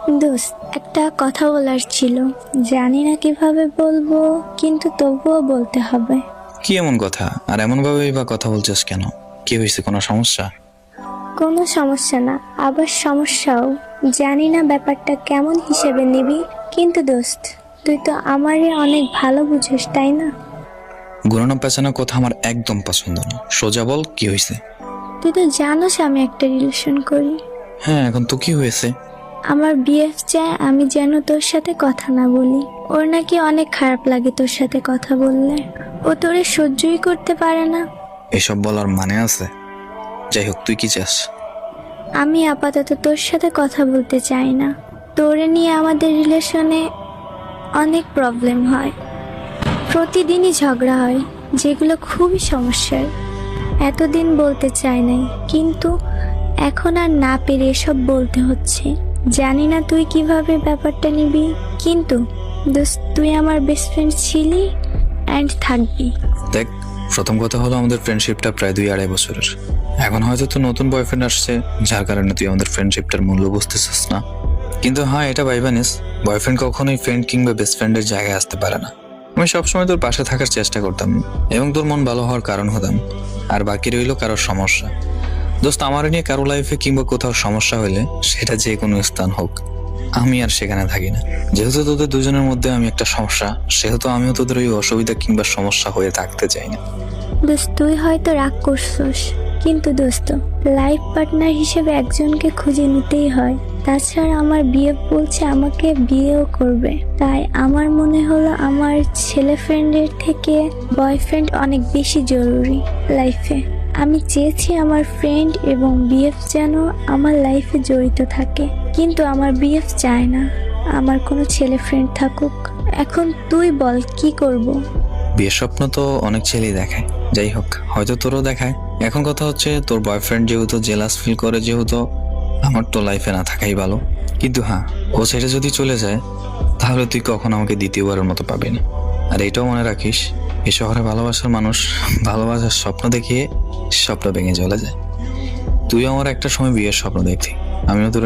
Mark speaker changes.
Speaker 1: দোস্ত, একটা কথা বলার ছিল, জানি না কিভাবে বলবো, কিন্তু তবুও বলতে হবে।
Speaker 2: কি এমন কথা? আর এমন ভাবেই বা কথা বলছিস কেন? কি হয়েছে? কোনো সমস্যা?
Speaker 1: কোনো সমস্যা না, আবার সমস্যাও। জানি না ব্যাপারটা কেমন হিসেবে নিবি, কিন্তু দোস্ত, তুই তো আমারই অনেক ভালো বুঝিস, তাই না?
Speaker 2: ঘুরানো পেঁচানো কথা আমার একদম পছন্দ না। সোজা বল, কি হয়েছে?
Speaker 1: তুই তো জানোস আমি একটা রিলেশন করি।
Speaker 2: হ্যাঁ, এখন তো কি হয়েছে?
Speaker 1: আমার বিএফ চায় আমি যেন তোর সাথে কথা না বলি। ওর নাকি অনেক খারাপ লাগে তোর সাথে কথা বললে। ও তোরে সহ্যই করতে পারে না।
Speaker 2: এসব বলার মানে আছে? যাই হোক, তুই কি চাস?
Speaker 1: আমি আপাতত তোর সাথে কথা বলতে চাই না। তোরে নিয়ে আমাদের রিলেশনে অনেক প্রবলেম হয়, প্রতিদিনই ঝগড়া হয়, যেগুলো খুবই সমস্যার। এতদিন বলতে চাই নাই, কিন্তু এখন আর না পেরে এসব বলতে হচ্ছে। জানি না তুই কিভাবে ব্যাপারটা নিবি, কিন্তু দোস্ত, তুই আমার বেস্ট ফ্রেন্ড ছিলি অ্যান্ড থাকবি।
Speaker 2: দেখ, প্রথম কথা হলো আমাদের ফ্রেন্ডশিপটা প্রায় 2-2.5 বছরের। এখন হয়তো তো নতুন বয়ফ্রেন্ড আসছে, যার কারণে তুই আমাদের ফ্রেন্ডশিপটার মূল্য বুঝতেছিস না। কিন্তু হ্যাঁ, এটা ভাইবা নিস, বয়ফ্রেন্ড কখনোই ফ্রেন্ড কিংবা বেস্ট ফ্রেন্ডের জায়গায় আসতে পারে না। আমি সবসময় তোর পাশে থাকার চেষ্টা করতাম এবং তোর মন ভালো হওয়ার কারণ হতাম। আর বাকি রইল কারোর সমস্যা। দোস্ত, আমার নিয়ে কারো লাইফে কিংবা কোথাও সমস্যা হলে, সেটা যে কোনো স্থান হোক, আমি আর সেখানে থাকি না। যেহেতু তোদের দুজনের মধ্যে আমি একটা সমস্যা, সেহেতু আমিও তোদের ওই অসুবিধা কিংবা সমস্যা হয়ে থাকতে চাই না।
Speaker 1: দোস্ত, তুই হয়তো রাগ করছিস, কিন্তু দোস্ত, লাইফ পার্টনার হিসেবে একজনকে খুঁজে নিতেই হয়। তাছাড়া আমার বিয়ে বলছে আমাকে বিয়েও করবে, তাই আমার মনে হলো আমার ছেলে ফ্রেন্ডের থেকে বয়ফ্রেন্ড অনেক বেশি জরুরি লাইফে। আমি চেয়েছি আমার ফ্রেন্ড এবং বিএফ যেন আমার লাইফে জড়িত থাকে, কিন্তু আমার বিএফ চায় না আমার কোনো ছেলে ফ্রেন্ড থাকুক। এখন তুই বল কি করব?
Speaker 2: বিয়ের স্বপ্ন তো অনেক ছেলেই দেখায়, যাই হোক, হয়তো তোরও দেখায়। এখন কথা হচ্ছে, তোর বয়ফ্রেন্ড যেহেতু জেলাস ফিল করে, যেহেতু আমার তো লাইফে না থাকাই ভালো। কিন্তু হ্যাঁ, ও ছেড়ে যদি চলে যায়, তাহলে তুই কখনো আমাকে দ্বিতীয়বারের মতো পাবি না। আর এটাও মনে রাখিস, এই শহরে ভালোবাসার মানুষ ভালোবাসার স্বপ্ন দেখিয়ে স্বপ্ন ভেঙে চলে যায়। তুই আমার একটা সময় বিয়ের স্বপ্ন দেখতি, আমিও তোর